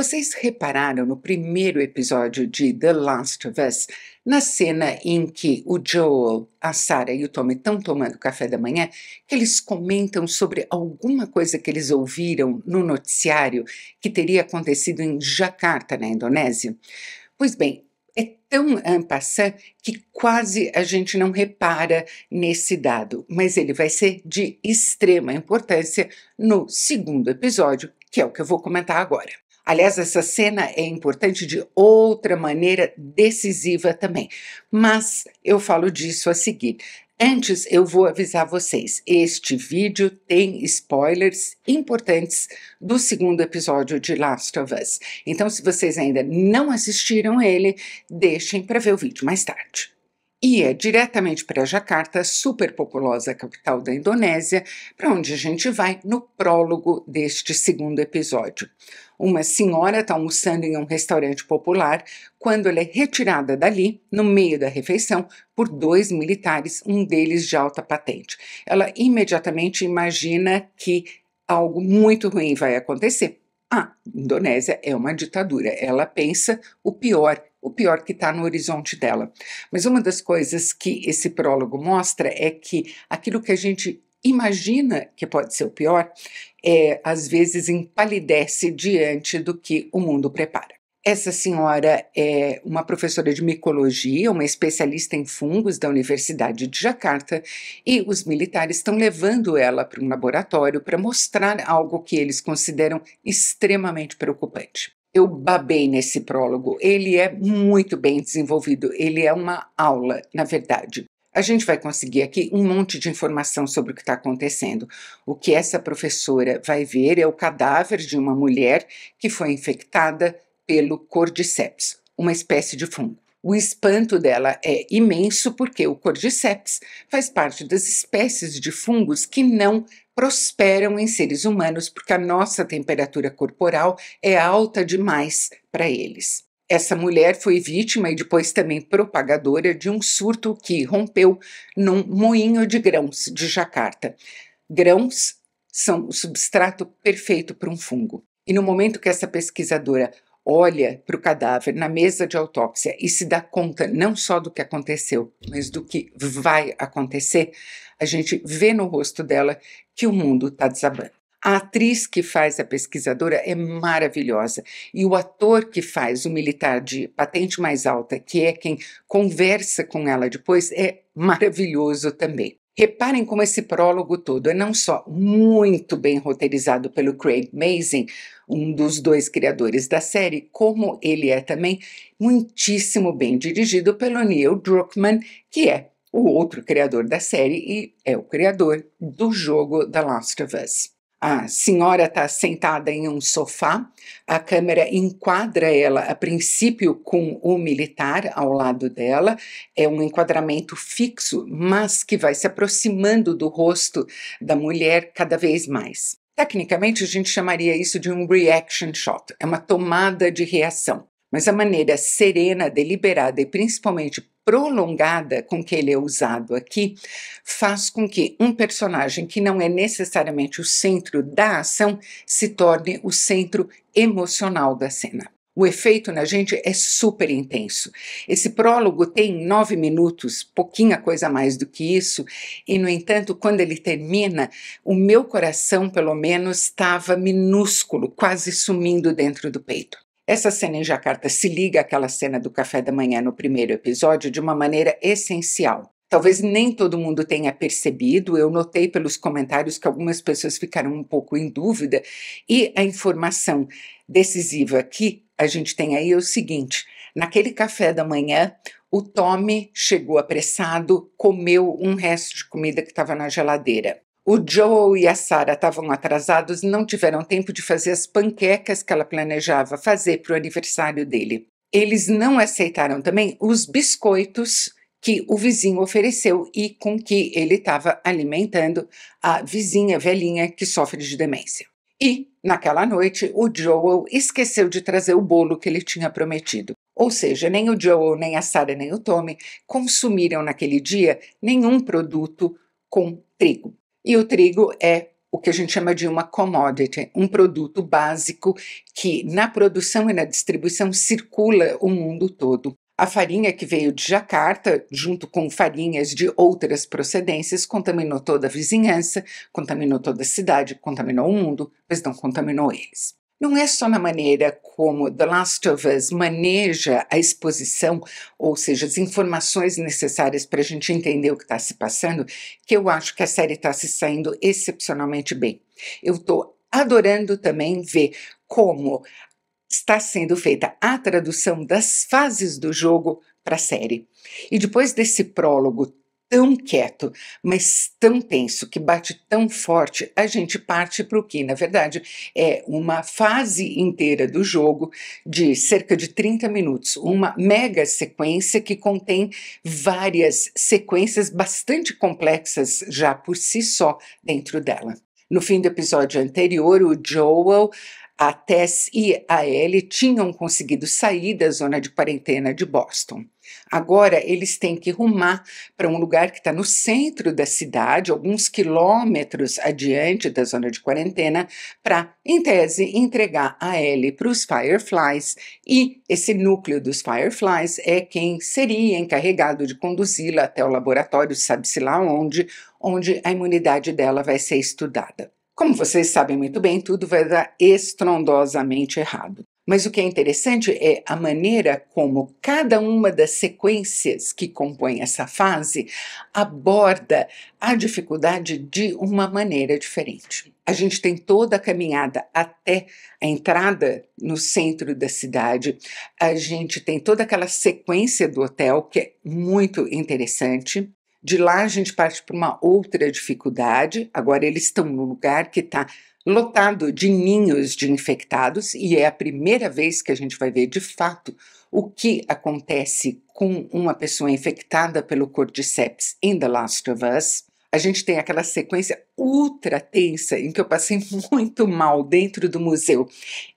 Vocês repararam no primeiro episódio de The Last of Us, na cena em que o Joel, a Sarah e o Tommy estão tomando café da manhã, que eles comentam sobre alguma coisa que eles ouviram no noticiário que teria acontecido em Jakarta, na Indonésia? Pois bem, é tão en passant que quase a gente não repara nesse dado, mas ele vai ser de extrema importância no segundo episódio, que é o que eu vou comentar agora. Aliás, essa cena é importante de outra maneira decisiva também, mas eu falo disso a seguir. Antes, eu vou avisar vocês, este vídeo tem spoilers importantes do segundo episódio de Last of Us. Então, se vocês ainda não assistiram ele, deixem para ver o vídeo mais tarde. Ia diretamente para Jakarta, super populosa capital da Indonésia, para onde a gente vai no prólogo deste segundo episódio. Uma senhora está almoçando em um restaurante popular quando ela é retirada dali, no meio da refeição, por 2 militares, um deles de alta patente. Ela imediatamente imagina que algo muito ruim vai acontecer. A Indonésia é uma ditadura, ela pensa o pior que está no horizonte dela. Mas uma das coisas que esse prólogo mostra é que aquilo que a gente imagina que pode ser o pior, às vezes empalidece diante do que o mundo prepara. Essa senhora é uma professora de micologia, uma especialista em fungos da Universidade de Jakarta, e os militares estão levando ela para um laboratório para mostrar algo que eles consideram extremamente preocupante. Eu babei nesse prólogo, ele é muito bem desenvolvido, ele é uma aula, na verdade. A gente vai conseguir aqui um monte de informação sobre o que está acontecendo. O que essa professora vai ver é o cadáver de uma mulher que foi infectada pelo Cordyceps, uma espécie de fungo. O espanto dela é imenso porque o Cordyceps faz parte das espécies de fungos que não prosperam em seres humanos porque a nossa temperatura corporal é alta demais para eles. Essa mulher foi vítima e depois também propagadora de um surto que rompeu num moinho de grãos de Jakarta. Grãos são o substrato perfeito para um fungo. E no momento que essa pesquisadora olha para o cadáver na mesa de autópsia e se dá conta não só do que aconteceu, mas do que vai acontecer, a gente vê no rosto dela que o mundo está desabando. A atriz que faz a pesquisadora é maravilhosa e o ator que faz o militar de patente mais alta, que é quem conversa com ela depois, é maravilhoso também. Reparem como esse prólogo todo é não só muito bem roteirizado pelo Craig Mazin, um dos 2 criadores da série, como ele é também muitíssimo bem dirigido pelo Neil Druckmann, que é o outro criador da série e é o criador do jogo The Last of Us. A senhora está sentada em um sofá, a câmera enquadra ela, a princípio, com o militar ao lado dela, é um enquadramento fixo, mas que vai se aproximando do rosto da mulher cada vez mais. Tecnicamente, a gente chamaria isso de um reaction shot, é uma tomada de reação. Mas a maneira serena, deliberada e principalmente prolongada com que ele é usado aqui faz com que um personagem que não é necessariamente o centro da ação se torne o centro emocional da cena. O efeito na gente é super intenso. Esse prólogo tem 9 minutos, pouquinha coisa mais do que isso, e, no entanto, quando ele termina, o meu coração, pelo menos, estava minúsculo, quase sumindo dentro do peito. Essa cena em Jakarta se liga àquela cena do café da manhã no primeiro episódio de uma maneira essencial. Talvez nem todo mundo tenha percebido, eu notei pelos comentários que algumas pessoas ficaram um pouco em dúvida, e a informação decisiva que a gente tem aí é o seguinte: naquele café da manhã, o Tommy chegou apressado, comeu um resto de comida que estava na geladeira. O Joel e a Sarah estavam atrasados e não tiveram tempo de fazer as panquecas que ela planejava fazer para o aniversário dele. Eles não aceitaram também os biscoitos que o vizinho ofereceu e com que ele estava alimentando a vizinha velhinha que sofre de demência. E, naquela noite, o Joel esqueceu de trazer o bolo que ele tinha prometido. Ou seja, nem o Joel, nem a Sarah, nem o Tommy consumiram naquele dia nenhum produto com trigo. E o trigo é o que a gente chama de uma commodity, um produto básico que na produção e na distribuição circula o mundo todo. A farinha que veio de Jacarta, junto com farinhas de outras procedências, contaminou toda a vizinhança, contaminou toda a cidade, contaminou o mundo, mas não contaminou eles. Não é só na maneira como The Last of Us maneja a exposição, ou seja, as informações necessárias para a gente entender o que está se passando, que eu acho que a série está se saindo excepcionalmente bem. Eu estou adorando também ver como está sendo feita a tradução das fases do jogo para a série. E depois desse prólogo tão quieto, mas tão tenso, que bate tão forte, a gente parte para o que, na verdade, é uma fase inteira do jogo de cerca de 30 minutos, uma mega sequência que contém várias sequências bastante complexas já por si só dentro dela. No fim do episódio anterior, o Joel, a Tess e a Ellie tinham conseguido sair da zona de quarentena de Boston. Agora eles têm que rumar para um lugar que está no centro da cidade, alguns quilômetros adiante da zona de quarentena, para, em tese, entregar a Ellie para os Fireflies, e esse núcleo dos Fireflies é quem seria encarregado de conduzi-la até o laboratório, sabe-se lá onde a imunidade dela vai ser estudada. Como vocês sabem muito bem, tudo vai dar estrondosamente errado. Mas o que é interessante é a maneira como cada uma das sequências que compõem essa fase aborda a dificuldade de uma maneira diferente. A gente tem toda a caminhada até a entrada no centro da cidade, a gente tem toda aquela sequência do hotel, que é muito interessante. De lá a gente parte para uma outra dificuldade. Agora eles estão num lugar que está lotado de ninhos de infectados, e é a primeira vez que a gente vai ver de fato o que acontece com uma pessoa infectada pelo Cordyceps em The Last of Us. A gente tem aquela sequência ultra tensa em que eu passei muito mal dentro do museu,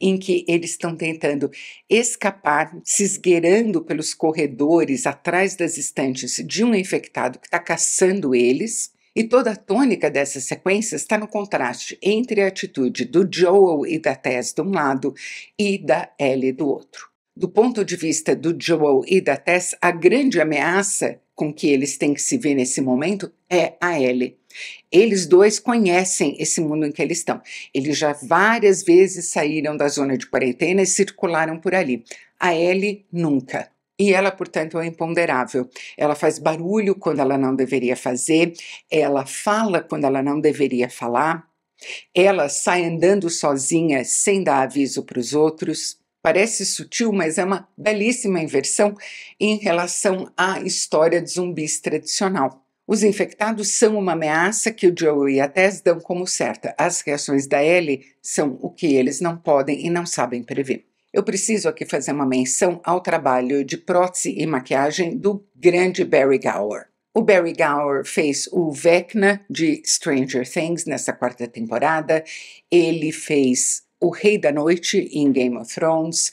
em que eles estão tentando escapar, se esgueirando pelos corredores atrás das estantes de um infectado que está caçando eles. E toda a tônica dessas sequências está no contraste entre a atitude do Joel e da Tess de um lado e da Ellie do outro. Do ponto de vista do Joel e da Tess, a grande ameaça com que eles têm que se ver nesse momento é a Ellie. Eles dois conhecem esse mundo em que eles estão. Eles já várias vezes saíram da zona de quarentena e circularam por ali. A Ellie nunca. E ela, portanto, é imponderável. Ela faz barulho quando ela não deveria fazer, ela fala quando ela não deveria falar, ela sai andando sozinha sem dar aviso para os outros. Parece sutil, mas é uma belíssima inversão em relação à história de zumbis tradicional. Os infectados são uma ameaça que o Joel e a Tess dão como certa. As reações da Ellie são o que eles não podem e não sabem prever. Eu preciso aqui fazer uma menção ao trabalho de prótese e maquiagem do grande Barry Gower. O Barry Gower fez o Vecna de Stranger Things nessa 4ª temporada, ele fez o Rei da Noite em Game of Thrones,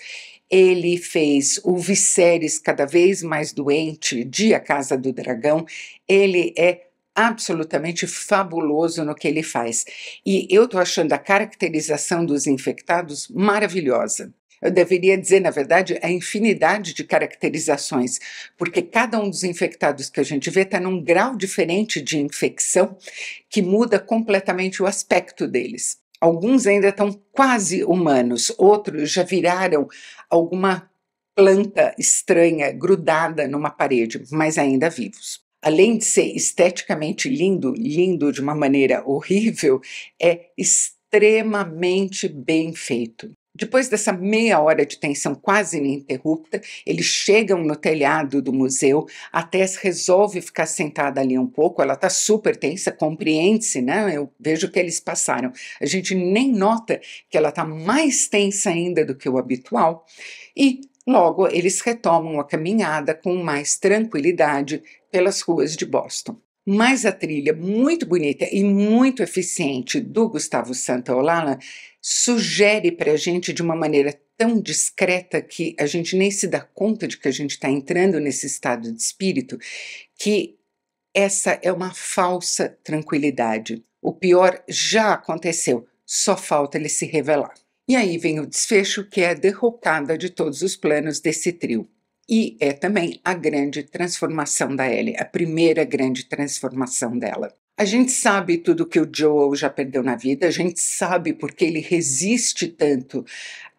ele fez o Viserys cada vez mais doente de A Casa do Dragão. Ele é absolutamente fabuloso no que ele faz. E eu estou achando a caracterização dos infectados maravilhosa. Eu deveria dizer, na verdade, a infinidade de caracterizações, porque cada um dos infectados que a gente vê está num grau diferente de infecção que muda completamente o aspecto deles. Alguns ainda estão quase humanos, outros já viraram alguma planta estranha grudada numa parede, mas ainda vivos. Além de ser esteticamente lindo de uma maneira horrível, é extremamente bem feito. Depois dessa meia hora de tensão quase ininterrupta, eles chegam no telhado do museu, a Tess resolve ficar sentada ali um pouco, ela está super tensa, compreende-se, né? Eu vejo que eles passaram. A gente nem nota que ela está mais tensa ainda do que o habitual, e logo eles retomam a caminhada com mais tranquilidade pelas ruas de Boston. Mas a trilha muito bonita e muito eficiente do Gustavo Santaolalla sugere para a gente de uma maneira tão discreta que a gente nem se dá conta de que a gente está entrando nesse estado de espírito, que essa é uma falsa tranquilidade. O pior já aconteceu, só falta ele se revelar. E aí vem o desfecho, que é a derrocada de todos os planos desse trio. E é também a grande transformação da Ellie, a primeira grande transformação dela. A gente sabe tudo que o Joel já perdeu na vida, a gente sabe porque ele resiste tanto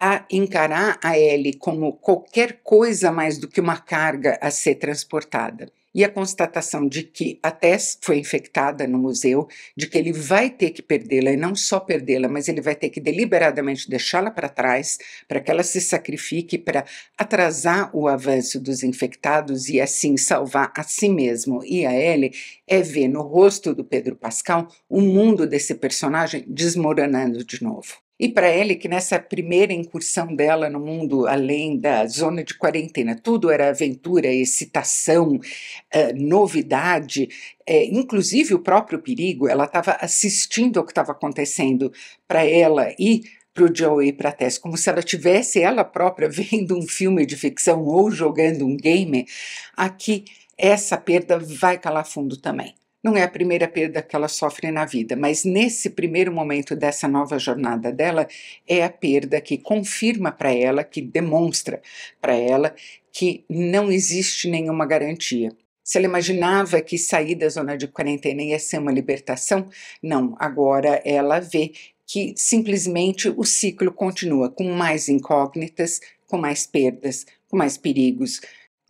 a encarar a Ellie como qualquer coisa mais do que uma carga a ser transportada. E a constatação de que a Tess foi infectada no museu, de que ele vai ter que perdê-la, e não só perdê-la, mas ele vai ter que deliberadamente deixá-la para trás, para que ela se sacrifique, para atrasar o avanço dos infectados e assim salvar a si mesmo e a Ellie, é ver no rosto do Pedro Pascal o mundo desse personagem desmoronando de novo. E para Ellie, que nessa primeira incursão dela no mundo além da zona de quarentena, tudo era aventura, excitação, novidade, inclusive o próprio perigo, ela estava assistindo ao que estava acontecendo para ela e para o Joe e para a Tess, como se ela tivesse ela própria vendo um filme de ficção ou jogando um game. Aqui, essa perda vai calar fundo também. Não é a primeira perda que ela sofre na vida, mas nesse primeiro momento dessa nova jornada dela, é a perda que confirma para ela, que demonstra para ela que não existe nenhuma garantia. Se ela imaginava que sair da zona de quarentena ia ser uma libertação, não, agora ela vê que simplesmente o ciclo continua com mais incógnitas, com mais perdas, com mais perigos,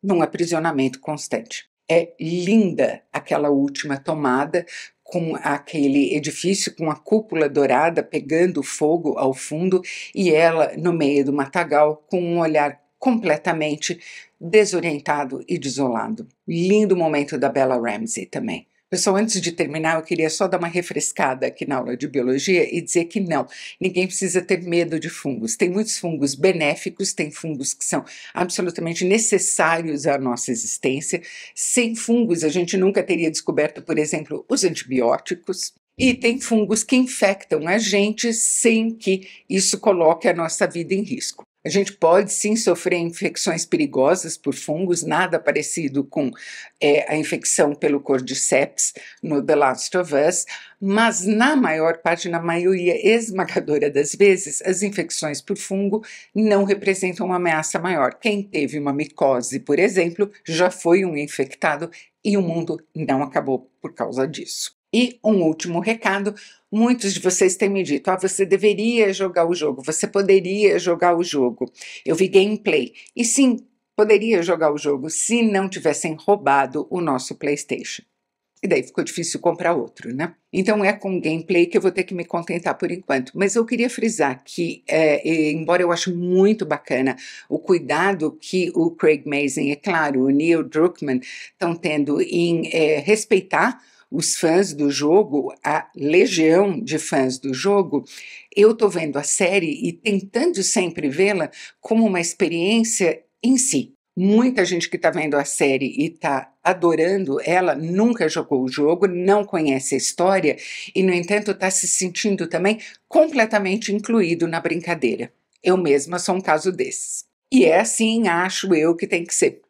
num aprisionamento constante. É linda aquela última tomada, com aquele edifício com a cúpula dourada pegando fogo ao fundo e ela no meio do matagal com um olhar completamente desorientado e desolado. Lindo momento da Bella Ramsey também. Pessoal, antes de terminar, eu queria só dar uma refrescada aqui na aula de biologia e dizer que não, ninguém precisa ter medo de fungos. Tem muitos fungos benéficos, tem fungos que são absolutamente necessários à nossa existência. Sem fungos, a gente nunca teria descoberto, por exemplo, os antibióticos. E tem fungos que infectam a gente sem que isso coloque a nossa vida em risco. A gente pode sim sofrer infecções perigosas por fungos, nada parecido com a infecção pelo Cordyceps no The Last of Us, mas na maior parte, na maioria esmagadora das vezes, as infecções por fungo não representam uma ameaça maior. Quem teve uma micose, por exemplo, já foi um infectado e o mundo não acabou por causa disso. E um último recado, muitos de vocês têm me dito, você deveria jogar o jogo, você poderia jogar o jogo. Eu vi gameplay, e sim, poderia jogar o jogo se não tivessem roubado o nosso PlayStation. E daí ficou difícil comprar outro, né? Então é com gameplay que eu vou ter que me contentar por enquanto. Mas eu queria frisar que, embora eu ache muito bacana o cuidado que o Craig Mazin e, claro, o Neil Druckmann estão tendo em respeitar os fãs do jogo, a legião de fãs do jogo, eu estou vendo a série e tentando sempre vê-la como uma experiência em si. Muita gente que está vendo a série e está adorando ela nunca jogou o jogo, não conhece a história e, no entanto, está se sentindo também completamente incluído na brincadeira. Eu mesma sou um caso desses. E é assim, acho eu, que tem que ser.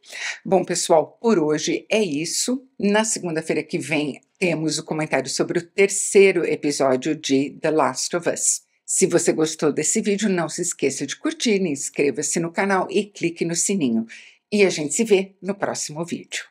Bom, pessoal, por hoje é isso. Na segunda-feira que vem temos o comentário sobre o terceiro episódio de The Last of Us. Se você gostou desse vídeo, não se esqueça de curtir, inscreva-se no canal e clique no sininho. E a gente se vê no próximo vídeo.